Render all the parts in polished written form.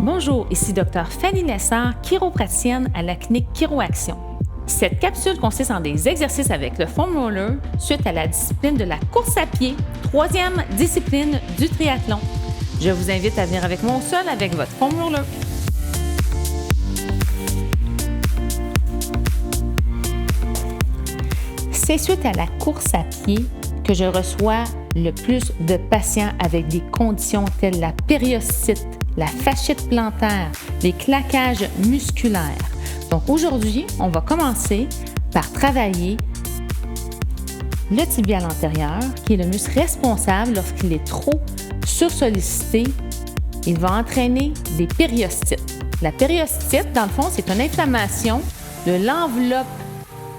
Bonjour, ici Dr Fanny Lessard, chiropraticienne à la clinique ChiroAction. Cette capsule consiste en des exercices avec le foam roller suite à la discipline de la course à pied, troisième discipline du triathlon. Je vous invite à venir avec moi au sol avec votre foam roller. C'est suite à la course à pied que je reçois le plus de patients avec des conditions telles la périostite, la fasciite plantaire, les claquages musculaires. Donc aujourd'hui, on va commencer par travailler le tibial antérieur, qui est le muscle responsable lorsqu'il est trop sursollicité. Il va entraîner des périostites. La périostite, dans le fond, c'est une inflammation de l'enveloppe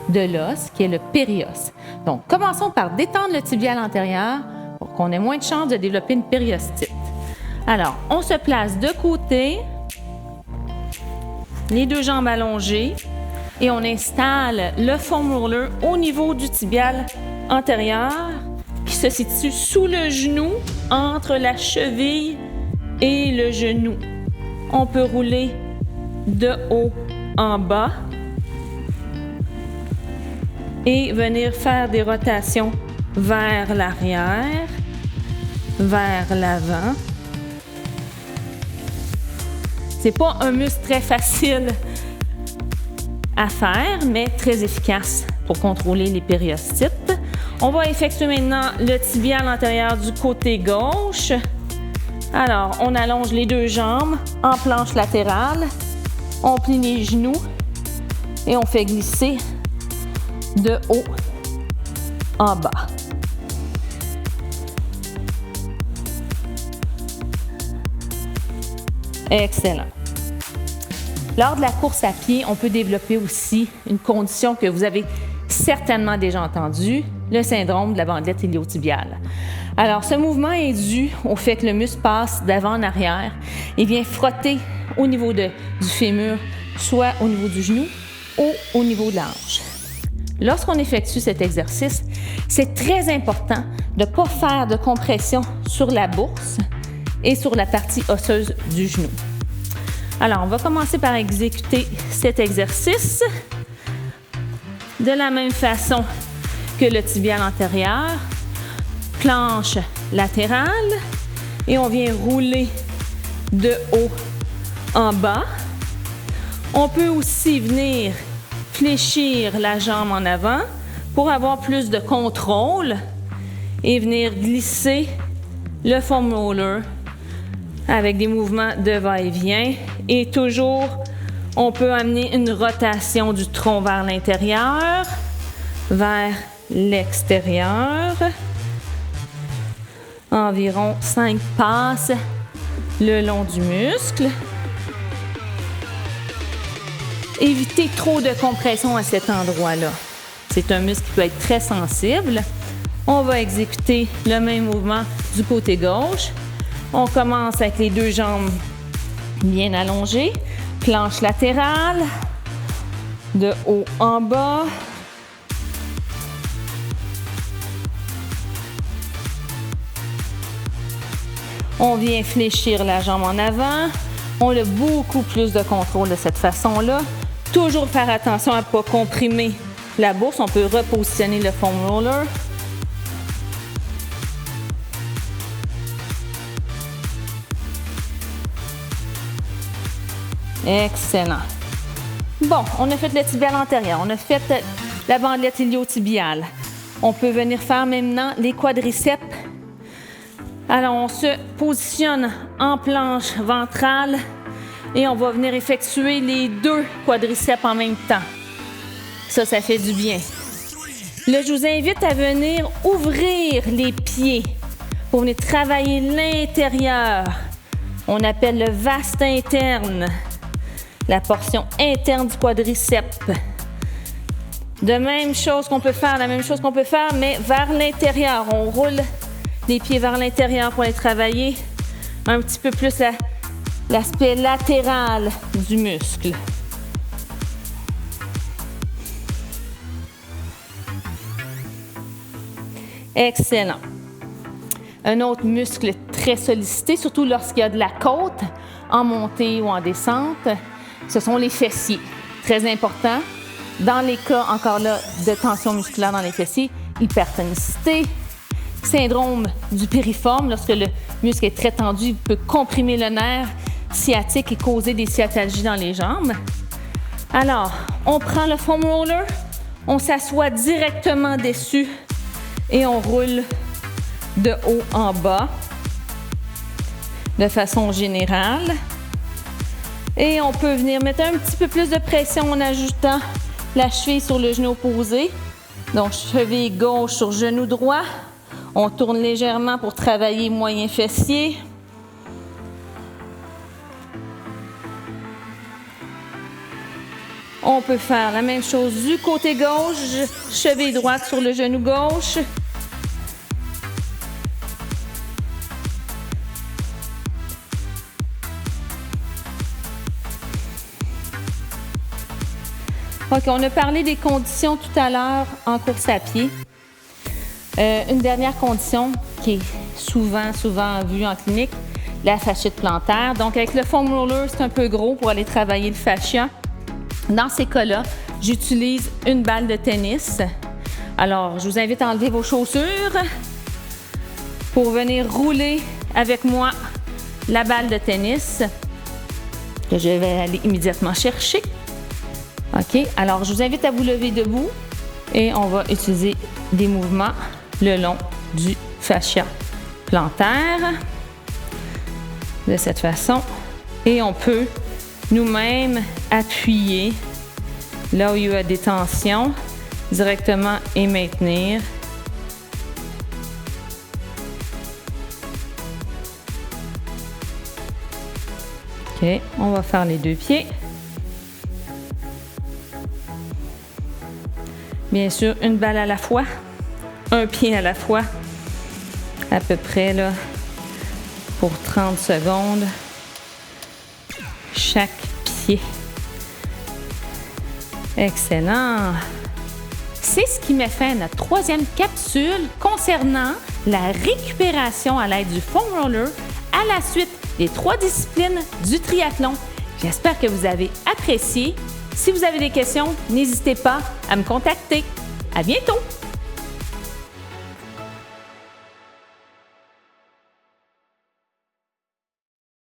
de l'os, qui est le périos. Donc, commençons par détendre le tibial antérieur pour qu'on ait moins de chances de développer une périostite. Alors, on se place de côté, les deux jambes allongées, et on installe le foam roller au niveau du tibial antérieur qui se situe sous le genou, entre la cheville et le genou. On peut rouler de haut en bas et venir faire des rotations vers l'arrière, vers l'avant. C'est pas un muscle très facile à faire, mais très efficace pour contrôler les périostites. On va effectuer maintenant le tibial antérieur du côté gauche. Alors, on allonge les deux jambes en planche latérale, on plie les genoux et on fait glisser de haut en bas. Excellent. Lors de la course à pied, on peut développer aussi une condition que vous avez certainement déjà entendue, le syndrome de la bandelette iliotibiale. Alors, ce mouvement est dû au fait que le muscle passe d'avant en arrière et vient frotter au niveau du fémur, soit au niveau du genou ou au niveau de la hanche. Lorsqu'on effectue cet exercice, c'est très important de ne pas faire de compression sur la bourse et sur la partie osseuse du genou. Alors, on va commencer par exécuter cet exercice de la même façon que le tibial antérieur, planche latérale, et on vient rouler de haut en bas. On peut aussi venir fléchir la jambe en avant pour avoir plus de contrôle et venir glisser le foam roller avec des mouvements de va-et-vient. Et toujours, on peut amener une rotation du tronc vers l'intérieur, vers l'extérieur. Environ 5 passes le long du muscle. Évitez trop de compression à cet endroit-là. C'est un muscle qui peut être très sensible. On va exécuter le même mouvement du côté gauche. On commence avec les deux jambes bien allongées, planche latérale, de haut en bas. On vient fléchir la jambe en avant. On a beaucoup plus de contrôle de cette façon-là. Toujours faire attention à ne pas comprimer la bourse. On peut repositionner le foam roller. Excellent. Bon, on a fait le tibial antérieur. On a fait la bandelette iliotibiale. On peut venir faire maintenant les quadriceps. Alors, on se positionne en planche ventrale et on va venir effectuer les deux quadriceps en même temps. Ça fait du bien. Là, je vous invite à venir ouvrir les pieds pour venir travailler l'intérieur. On appelle le vaste interne, la portion interne du quadriceps. La même chose qu'on peut faire, mais vers l'intérieur. On roule les pieds vers l'intérieur pour aller travailler un petit peu plus l'aspect latéral du muscle. Excellent. Un autre muscle très sollicité, surtout lorsqu'il y a de la côte en montée ou en descente, ce sont les fessiers. Très important. Dans les cas, encore là, de tension musculaire dans les fessiers, hypertonicité, syndrome du piriforme, lorsque le muscle est très tendu, il peut comprimer le nerf sciatique et causer des sciatalgies dans les jambes. Alors, on prend le foam roller, on s'assoit directement dessus et on roule de haut en bas de façon générale. Et on peut venir mettre un petit peu plus de pression en ajoutant la cheville sur le genou opposé. Donc, cheville gauche sur genou droit. On tourne légèrement pour travailler moyen fessier. On peut faire la même chose du côté gauche, cheville droite sur le genou gauche. OK, on a parlé des conditions tout à l'heure en course à pied. Une dernière condition qui est souvent vue en clinique, la fasciite plantaire. Donc, avec le foam roller, c'est un peu gros pour aller travailler le fascia. Dans ces cas-là, j'utilise une balle de tennis. Alors, je vous invite à enlever vos chaussures pour venir rouler avec moi la balle de tennis que je vais aller immédiatement chercher. OK, alors je vous invite à vous lever debout et on va utiliser des mouvements le long du fascia plantaire de cette façon. Et on peut nous-mêmes appuyer là où il y a des tensions directement et maintenir. OK, on va faire les deux pieds. Bien sûr, une balle à la fois, un pied à la fois, à peu près là, pour 30 secondes, chaque pied. Excellent! C'est ce qui met fin à notre troisième capsule concernant la récupération à l'aide du foam roller à la suite des 3 disciplines du triathlon. J'espère que vous avez apprécié. Si vous avez des questions, n'hésitez pas à me contacter. À bientôt!